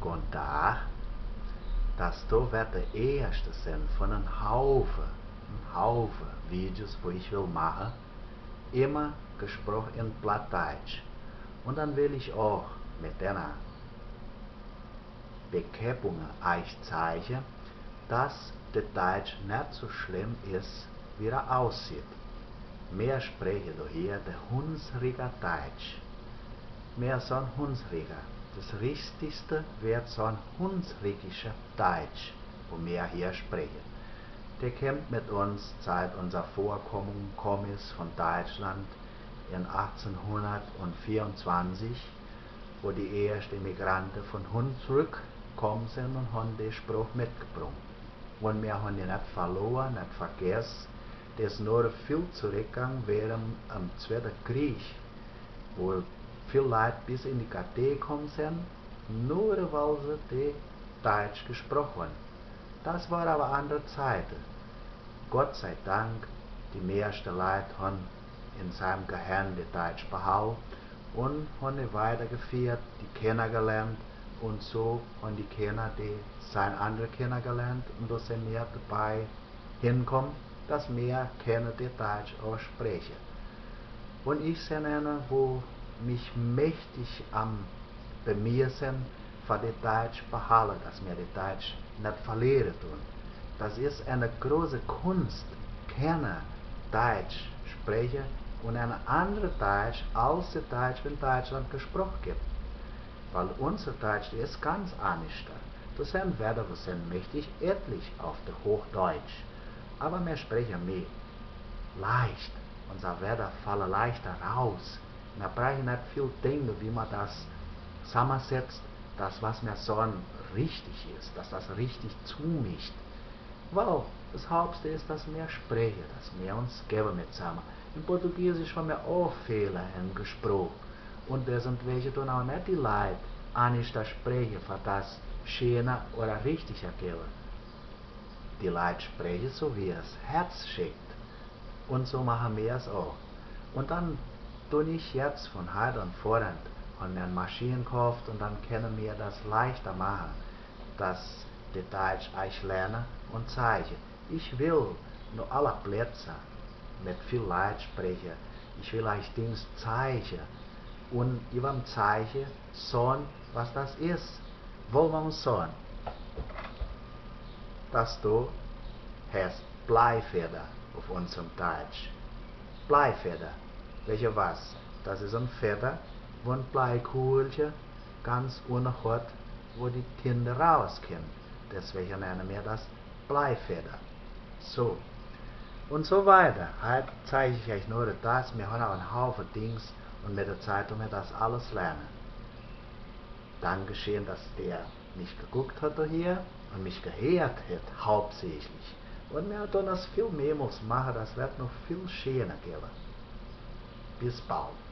Kontar, das da wird der erste sein von einem Haufen Videos, wo ich will machen, immer gesprochen in Plattdeutsch. Und dann will ich auch mit einer Bekennung euch zeigen, dass der Deutsch nicht so schlimm ist, wie er aussieht. Wir sprechen hier der Hunsriger Deutsch. Wir sind Hunsriger. Das Richtigste wird so ein hunsrigischer Deutsch, wo wir hier sprechen. Der kommt mit uns seit unser Vorkommen ist von Deutschland in 1824, wo die ersten Immigranten von Hunsrück gekommen sind und haben den Spruch mitgebracht. Und wir haben ihn nicht verloren, nicht vergessen. Das ist nur viel zurückgegangen während dem Zweiten Krieg, wo viele Leute bis in die KT gekommen sind, nur weil sie die Deutsch gesprochen haben. Das war aber andere Zeiten. Gott sei Dank, die meisten Leute haben in seinem Gehirn die Deutsch behalten und haben weitergeführt, die kennengelernt und so haben die Kinder, die sein andere kennengelernt und da sind wir dabei hinkommen, dass wir Kinder die Deutsch auch sprechen. Und ich bin einer, wo mich mächtig am bemühen sind, für die Deutsch behalten, dass wir die Deutsch nicht verlieren tun. Das ist eine große Kunst, keine Deutsch sprechen und eine andere Deutsch als die Deutsch in Deutschland gesprochen gibt. Weil unser Deutsch ist ganz anders. Das sind Wörter, die sind mächtig etlich auf der Hochdeutsch. Aber wir sprechen mehr leicht. Unsere Wörter fallen leichter raus. Wir brauchen nicht viel Dinge, wie man das zusammensetzt, dass was wir sagen richtig ist, dass das richtig zumischt. Weil das Hauptste ist, dass wir sprechen, dass wir uns geben mit zusammen. Im Portugiesisch haben wir auch Fehler im Gespräch. Und da sind welche dann auch nicht die Leute, anders das sprechen, für das schöner oder richtiger geben. Die Leute sprechen so, wie es Herz schickt. Und so machen wir es auch. Und dann tue ich jetzt von heute an vorhand und eine Maschine gekauft und dann können wir das leichter machen, dass die Deutsch euch lernen und zeigen. Ich will nur alle Plätze mit viel Leid sprechen. Ich will euch Dinge zeigen und über dem Zeichen sagen, was das ist. Wollen wir uns sagen, dass du heißt Bleifeder auf unserem Deutsch. Bleifeder. Welche was? Das ist ein Feder, wo ein Bleikugelchen ganz unten hat, wo die Tinte rauskommt. Deswegen nennen wir das Bleifeder. So. Und so weiter. Heute zeige ich euch nur das. Wir haben auch einen Haufen Dings und mit der Zeit werden wir das alles lernen. Dankeschön, dass der nicht geguckt hat hier und mich gehört hat, hauptsächlich. Und wir werden das viel mehr machen, das wird noch viel schöner geben. Bis bald.